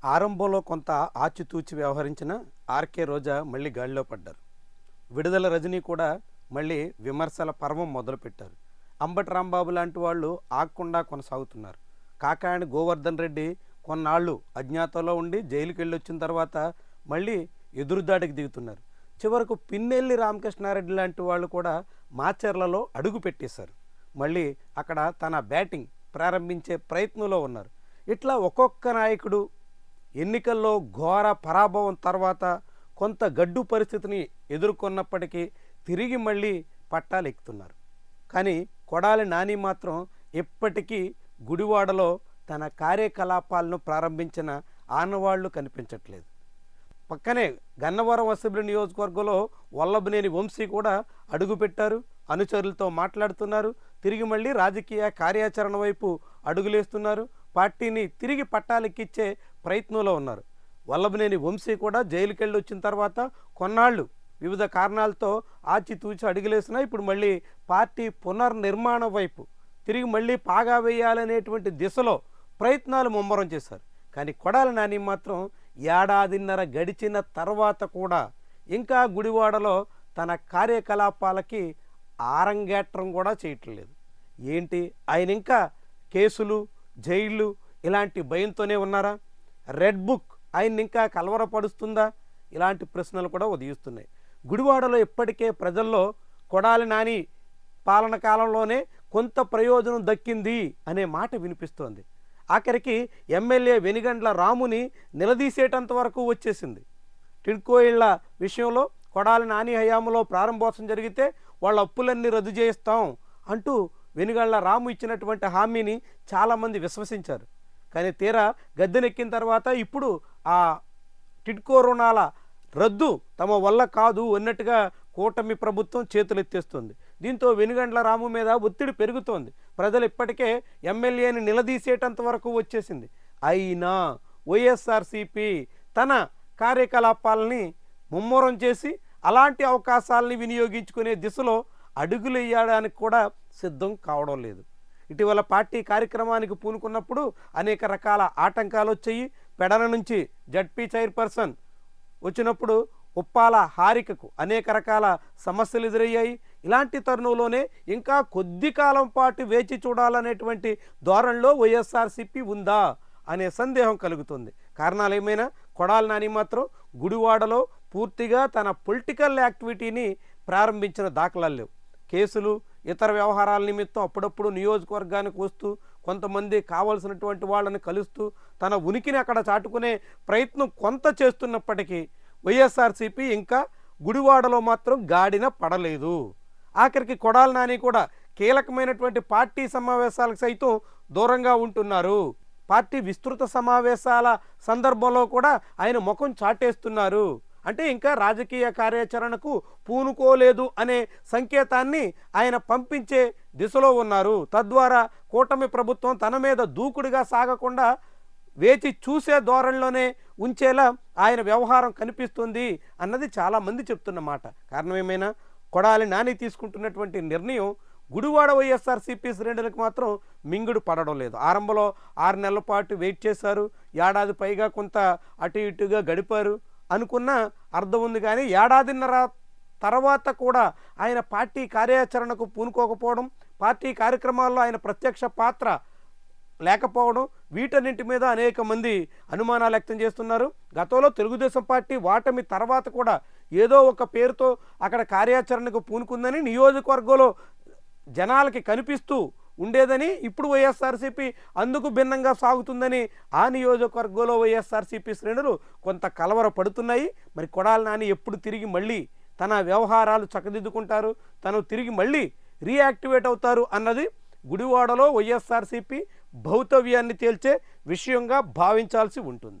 ఆరంభంలో కొంత ఆచితూచి వ్యవహరించిన ఆర్కే రోజా మళ్ళీ గాడిలో పడ్డారు. విడుదల రజనీ కూడా మళ్ళీ విమర్శల పర్వం మొదలుపెట్టారు. అంబటి రాంబాబు లాంటి వాళ్ళు ఆగకుండా కొనసాగుతున్నారు. కాకాని గోవర్ధన్ రెడ్డి కొన్నాళ్ళు అజ్ఞాతంలో ఉండి జైలుకి వెళ్ళి వచ్చిన తర్వాత మళ్ళీ ఎదురుదాడికి దిగుతున్నారు. చివరకు పిన్నెల్లి రామకృష్ణారెడ్డి లాంటి వాళ్ళు కూడా మాచర్లలో అడుగు పెట్టేశారు. మళ్ళీ అక్కడ తన బ్యాటింగ్ ప్రారంభించే ప్రయత్నంలో ఉన్నారు. ఇట్లా ఒక్కొక్క నాయకుడు ఎన్నికల్లో ఘోర పరాభవం తర్వాత కొంత గడ్డు పరిస్థితిని ఎదుర్కొన్నప్పటికీ తిరిగి మళ్ళీ పట్టాలు ఎక్కుతున్నారు. కానీ కొడాలి నాని మాత్రం ఇప్పటికీ గుడివాడలో తన కార్యకలాపాలను ప్రారంభించిన ఆనవాళ్లు కనిపించట్లేదు. పక్కనే గన్నవరం అసెంబ్లీ నియోజకవర్గంలో వల్లభనేని వంశీ కూడా అడుగుపెట్టారు. అనుచరులతో మాట్లాడుతున్నారు. తిరిగి మళ్ళీ రాజకీయ కార్యాచరణ వైపు అడుగులేస్తున్నారు. పార్టీని తిరిగి పట్టాలెక్కిచ్చే ప్రయత్నంలో ఉన్నారు. వల్లభనేని వంశీ కూడా జైలుకి వెళ్ళి వచ్చిన తర్వాత కొన్నాళ్ళు వివిధ కారణాలతో ఆచితూచి అడుగులేసినా ఇప్పుడు మళ్ళీ పార్టీ పునర్నిర్మాణం వైపు తిరిగి మళ్ళీ పాగా వేయాలనేటువంటి దిశలో ప్రయత్నాలు ముమ్మరం చేశారు. కానీ కొడాలి నాని మాత్రం ఏడాదిన్నర గడిచిన తర్వాత కూడా ఇంకా గుడివాడలో తన కార్యకలాపాలకి ఆరంగేట్రం కూడా చేయట్లేదు. ఏంటి ఆయన ఇంకా కేసులు, జైళ్ళు ఇలాంటి భయంతోనే ఉన్నారా? రెడ్ బుక్ ఆయన్ని ఇంకా కలవరపడుస్తుందా? ఇలాంటి ప్రశ్నలు కూడా ఉదయిస్తున్నాయి. గుడివాడలో ఇప్పటికే ప్రజల్లో కొడాలి నాని పాలన కాలంలోనే కొంత ప్రయోజనం దక్కింది అనే మాట వినిపిస్తోంది. ఆఖరికి ఎమ్మెల్యే వెనిగండ్ల రాముని నిలదీసేటంత వరకు వచ్చేసింది. టిడ్కో ఇళ్ల విషయంలో కొడాలి నాని హయాంలో ప్రారంభోత్సవం జరిగితే వాళ్ళ అప్పులన్నీ రద్దు చేయిస్తాం అంటూ వెనుగళ్ల రాము ఇచ్చినటువంటి హామీని చాలామంది విశ్వసించారు. కానీ తీరా గద్దెనెక్కిన తర్వాత ఇప్పుడు ఆ టిడ్కో రుణాల రద్దు తమ వల్ల కాదు అన్నట్టుగా కూటమి ప్రభుత్వం చేతులెత్తేస్తుంది. దీంతో వెనుగండ్ల రాము మీద ఒత్తిడి పెరుగుతోంది. ప్రజలు ఇప్పటికే ఎమ్మెల్యేని నిలదీసేటంత వరకు వచ్చేసింది. అయినా వైఎస్ఆర్సీపీ తన కార్యకలాపాలని ముమ్మరం చేసి అలాంటి అవకాశాలని వినియోగించుకునే దిశలో అడుగులు వేయడానికి కూడా సిద్ధం కావడం లేదు. ఇటీవల పార్టీ కార్యక్రమానికి పూనుకున్నప్పుడు అనేక రకాల ఆటంకాలు వచ్చాయి. పెడన నుంచి జడ్పీ చైర్పర్సన్ వచ్చినప్పుడు ఉప్పాల హారికకు అనేక రకాల సమస్యలు ఎదురయ్యాయి. ఇలాంటి తరుణంలోనే ఇంకా కొద్ది కాలం పాటు వేచి చూడాలనేటువంటి ధోరణిలో వైఎస్ఆర్సీపీ ఉందా అనే సందేహం కలుగుతుంది. కారణాలు ఏమైనా కొడాలి నాని మాత్రం గుడివాడలో పూర్తిగా తన పొలిటికల్ యాక్టివిటీని ప్రారంభించిన దాఖలాలు లేవు. కేసులు, ఇతర వ్యవహారాల నిమిత్తం అప్పుడప్పుడు నియోజకవర్గానికి వస్తూ కొంతమంది కావలసినటువంటి వాళ్ళని కలుస్తూ తన ఉనికిని అక్కడ చాటుకునే ప్రయత్నం కొంత చేస్తున్నప్పటికీ వైఎస్ఆర్సీపీ ఇంకా గుడివాడలో మాత్రం గాడిన పడలేదు. ఆఖరికి కొడాలి నాని కూడా కీలకమైనటువంటి పార్టీ సమావేశాలకు సైతం దూరంగా ఉంటున్నారు. పార్టీ విస్తృత సమావేశాల సందర్భంలో కూడా ఆయన ముఖం చాటేస్తున్నారు. అంటే ఇంకా రాజకీయ కార్యాచరణకు పూనుకోలేదు అనే సంకేతాన్ని ఆయన పంపించే దిశలో ఉన్నారు. తద్వారా కూటమి ప్రభుత్వం తన మీద దూకుడుగా సాగకుండా వేచి చూసే ధోరణిలోనే ఉంచేలా ఆయన వ్యవహారం కనిపిస్తుంది అన్నది చాలామంది చెప్తున్న మాట. కారణం ఏమైనా కొడాలి నాని తీసుకుంటున్నటువంటి నిర్ణయం గుడివాడ వైఎస్ఆర్సీపీ శ్రేణులకు మాత్రం మింగుడు పడడం లేదు. ఆరంభంలో 6 నెలల పాటు వెయిట్ చేశారు. ఏడాది పైగా కొంత అటు ఇటుగా గడిపారు అనుకున్న అర్థం ఉంది. కానీ ఏడాదిన్నర తర్వాత కూడా ఆయన పార్టీ కార్యాచరణకు పూనుకోకపోవడం, పార్టీ కార్యక్రమాల్లో ఆయన ప్రత్యక్ష పాత్ర లేకపోవడం, వీటన్నింటి మీద అనేక మంది అనుమానాలు వ్యక్తం చేస్తున్నారు. గతంలో తెలుగుదేశం పార్టీ వాటమి తర్వాత కూడా ఏదో ఒక పేరుతో అక్కడ కార్యాచరణకు పూనుకుందని నియోజకవర్గంలో జనాలకి కనిపిస్తూ ఉండేదని, ఇప్పుడు వైఎస్ఆర్సీపీ అందుకు భిన్నంగా సాగుతుందని ఆ నియోజకవర్గంలో వైఎస్ఆర్సీపీ శ్రేణులు కొంత కలవర పడుతున్నాయి. మరి కొడాలి నాని ఎప్పుడు తిరిగి మళ్ళీ తన వ్యవహారాలు చక్కదిద్దుకుంటారు, తను తిరిగి మళ్ళీ రీయాక్టివేట్ అవుతారు అన్నది గుడివాడలో వైఎస్ఆర్సీపీ భౌతవ్యాన్ని తేల్చే విషయంగా భావించాల్సి ఉంటుంది.